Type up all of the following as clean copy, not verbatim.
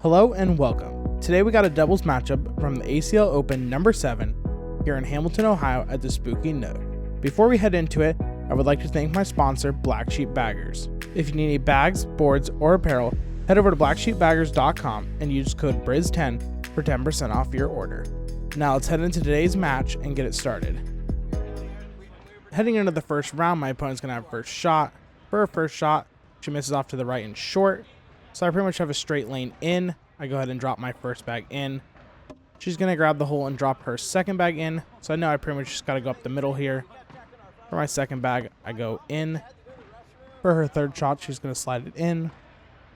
Hello and welcome. Today we got a doubles matchup from the ACL Open number 7 here in Hamilton, Ohio at the Spooky Nook. Before we head into it, I would like to thank my sponsor, Black Sheep Baggers. If you need any bags, boards, or apparel, head over to blacksheepbaggers.com and use code BRIZ10 for 10% off your order. Now let's head into today's match and get it started. Heading into the first round, my opponent's going to have first shot. For her first shot, she misses off to the right and short. So I pretty much have a straight lane in. I go ahead and drop my first bag in. She's going to grab the hole and drop her second bag in. So I know I pretty much just got to go up the middle here. For my second bag, I go in. For her third shot, she's going to slide it in.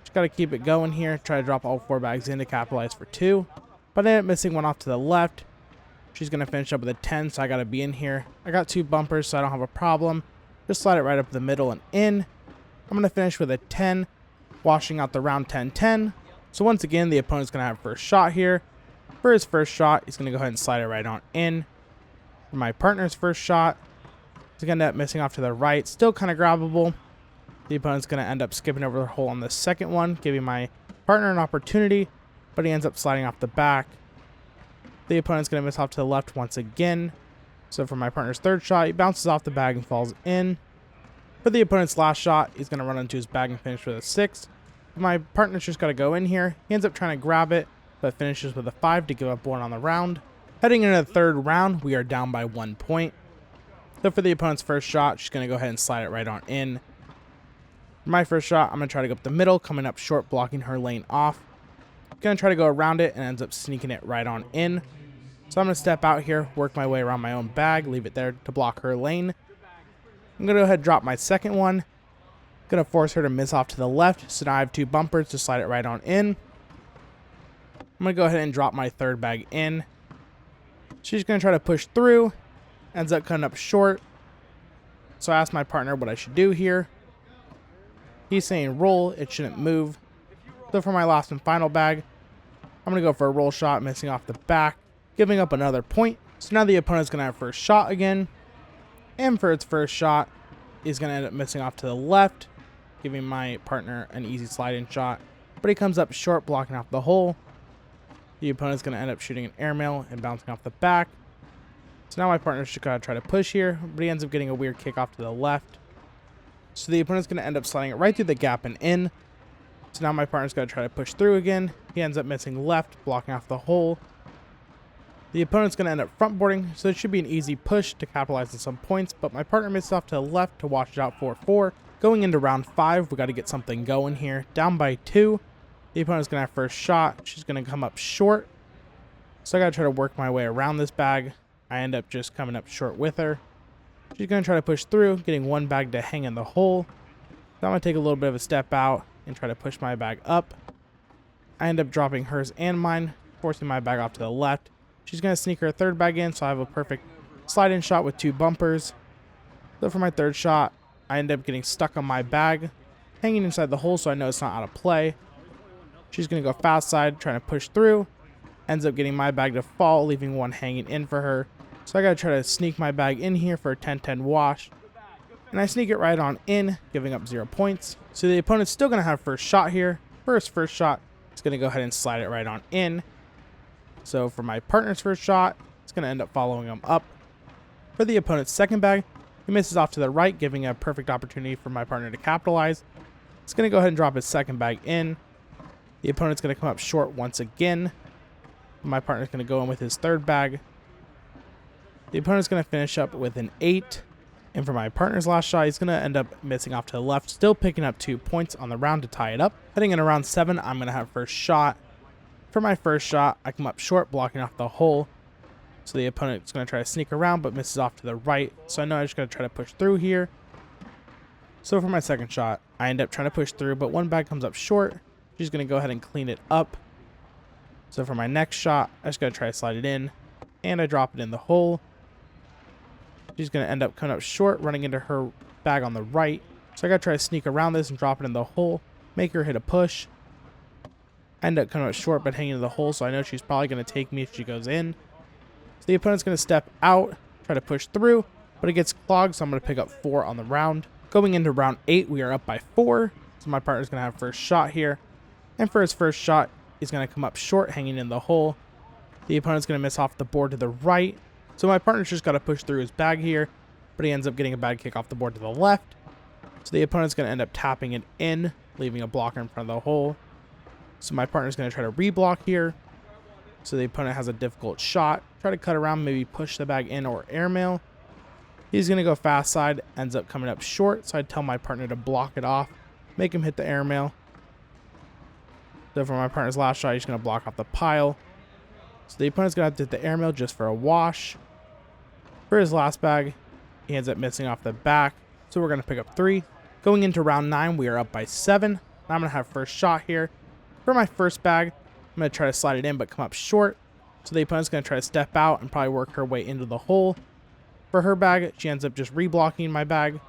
Just got to keep it going here. Try to drop all 4 bags in to capitalize for 2. But I ended up missing one off to the left. She's going to finish up with a 10, so I got to be in here. I got 2 bumpers, so I don't have a problem. Just slide it right up the middle and in. I'm going to finish with a 10. Washing out the round 10-10. So once again, the opponent's going to have first shot here. For his first shot, he's going to go ahead and slide it right on in. For my partner's first shot, he's going to end up missing off to the right. Still kind of grabbable. The opponent's going to end up skipping over the hole on the second one, giving my partner an opportunity, but he ends up sliding off the back. The opponent's going to miss off to the left once again. So for my partner's third shot, he bounces off the bag and falls in. For the opponent's last shot, he's going to run into his bag and finish with a 6. My partner's just got to go in here. He ends up trying to grab it, but finishes with a 5 to give up 1 on the round. Heading into the third round, we are down by 1 point. So for the opponent's first shot, she's going to go ahead and slide it right on in. For my first shot, I'm going to try to go up the middle, coming up short, blocking her lane off. Going to try to go around it and ends up sneaking it right on in. So I'm going to step out here, work my way around my own bag, leave it there to block her lane. I'm going to go ahead and drop my second one. Going to force her to miss off to the left, so now I have 2 bumpers to slide it right on in. I'm going to go ahead and drop my third bag in. She's going to try to push through, ends up cutting up short. So I asked my partner what I should do here. He's saying roll, it shouldn't move. So for my last and final bag, I'm going to go for a roll shot, missing off the back, giving up another point. So now the opponent's going to have first shot again. And for its first shot, he's going to end up missing off to the left, giving my partner an easy slide-in shot. But he comes up short, blocking off the hole. The opponent's going to end up shooting an airmail and bouncing off the back. So now my partner's just got to try to push here, but he ends up getting a weird kick off to the left. So the opponent's going to end up sliding it right through the gap and in. So now my partner's got to try to push through again. He ends up missing left, blocking off the hole. The opponent's going to end up front boarding, so it should be an easy push to capitalize on some points, but my partner misses off to the left to wash it out 4-4. Going into round 5, we got to get something going here. Down by 2. The opponent's going to have first shot. She's going to come up short. So I got to try to work my way around this bag. I end up just coming up short with her. She's going to try to push through, getting 1 bag to hang in the hole. So I'm going to take a little bit of a step out and try to push my bag up. I end up dropping hers and mine, forcing my bag off to the left. She's going to sneak her third bag in, so I have a perfect slide-in shot with 2 bumpers. So for my third shot, I end up getting stuck on my bag, hanging inside the hole, so I know it's not out of play. She's going to go fast side, trying to push through. Ends up getting my bag to fall, leaving 1 hanging in for her. So I got to try to sneak my bag in here for a 10-10 wash. And I sneak it right on in, giving up 0 points. So the opponent's still going to have first shot here. For his first shot, he's going to go ahead and slide it right on in. So for my partner's first shot, it's going to end up following him up. For the opponent's second bag, he misses off to the right, giving a perfect opportunity for my partner to capitalize. He's going to go ahead and drop his second bag in. The opponent's going to come up short once again. My partner's going to go in with his third bag. The opponent's going to finish up with an 8. And for my partner's last shot, he's going to end up missing off to the left, still picking up 2 points on the round to tie it up. Heading into round 7, I'm going to have first shot. For my first shot, I come up short, blocking off the hole. So the opponent's going to try to sneak around, but misses off to the right. So I know I just got to try to push through here. So for my second shot, I end up trying to push through, but 1 bag comes up short. She's going to go ahead and clean it up. So for my next shot, I just got to try to slide it in. And I drop it in the hole. She's going to end up coming up short, running into her bag on the right. So I got to try to sneak around this and drop it in the hole. Make her hit a push. I end up coming up short but hanging in the hole, so I know she's probably going to take me if she goes in. So the opponent's going to step out, try to push through, but it gets clogged, so I'm going to pick up 4 on the round. Going into round 8, we are up by 4. So my partner's going to have first shot here. And for his first shot, He's going to come up short, hanging in the hole. The opponent's going to miss off the board to the right. So my partner's just got to push through his bag here, but he ends up getting a bad kick off the board to the left. So the opponent's going to end up tapping it in, leaving a blocker in front of the hole. So my partner's going to try to reblock here. So the opponent has a difficult shot. Try to cut around, maybe push the bag in or airmail. He's going to go fast side, ends up coming up short. So I tell my partner to block it off, make him hit the airmail. So for my partner's last shot, he's going to block off the pile. So the opponent's going to have to hit the airmail just for a wash. For his last bag, he ends up missing off the back. So we're going to pick up 3. Going into round 9, we are up by 7. I'm going to have first shot here. For my first bag, I'm going to try to slide it in but come up short. So the opponent's going to try to step out and probably work her way into the hole. For her bag, she ends up just reblocking my bag.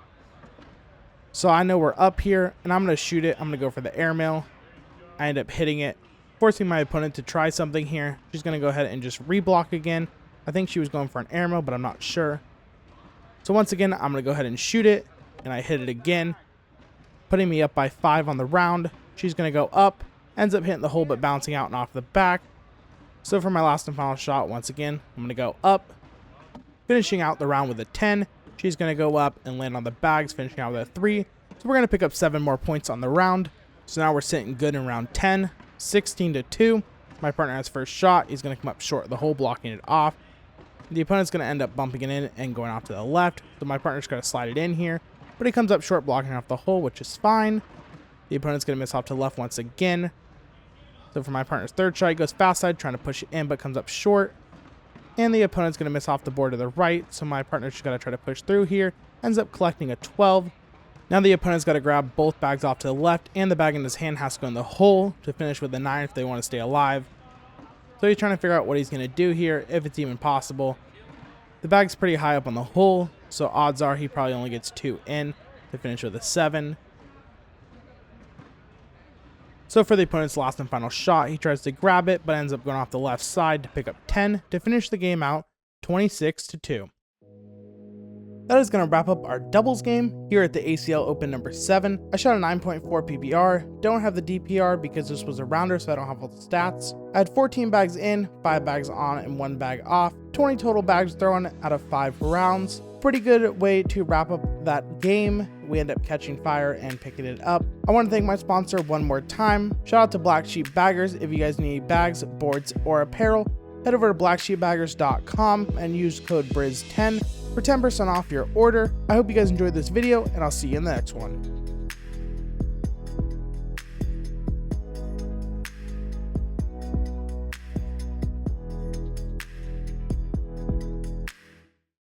So I know we're up here, and I'm going to shoot it. I'm going to go for the airmail. I end up hitting it, forcing my opponent to try something here. She's going to go ahead and just reblock again. I think she was going for an airmail, but I'm not sure. So once again, I'm going to go ahead and shoot it, and I hit it again, putting me up by 5 on the round. She's going to go up, ends up hitting the hole, but bouncing out and off the back. So for my last and final shot, once again, I'm going to go up, finishing out the round with a 10. She's going to go up and land on the bags, finishing out with a 3. So we're going to pick up 7 more points on the round. So now we're sitting good in round 10, 16-2. My partner has first shot. He's going to come up short of the hole, blocking it off. The opponent's going to end up bumping it in and going off to the left. So my partner's going to slide it in here, but he comes up short, blocking off the hole, which is fine. The opponent's going to miss off to the left once again. So for my partner's third shot, he goes fast side, trying to push it in, but comes up short. And the opponent's going to miss off the board to the right. So my partner's just got to try to push through here. Ends up collecting a 12. Now the opponent's got to grab both bags off to the left, and the bag in his hand has to go in the hole to finish with a 9 if they want to stay alive. So he's trying to figure out what he's going to do here, if it's even possible. The bag's pretty high up on the hole, so odds are he probably only gets 2 in to finish with a 7. So for the opponent's last and final shot, he tries to grab it, but ends up going off the left side to pick up 10 to finish the game out 26-2. That is going to wrap up our doubles game here at the ACL Open number 7. I shot a 9.4 PPR, don't have the DPR because this was a rounder, so I don't have all the stats. I had 14 bags in, 5 bags on, and 1 bag off. 20 total bags thrown out of 5 rounds. Pretty good way to wrap up that game. We end up catching fire and picking it up. I want to thank my sponsor one more time. Shout out to Black Sheep Baggers. If you guys need bags, boards, or apparel, head over to blacksheepbaggers.com and use code BRIZ10 for 10% off your order. I hope you guys enjoyed this video, and I'll see you in the next one.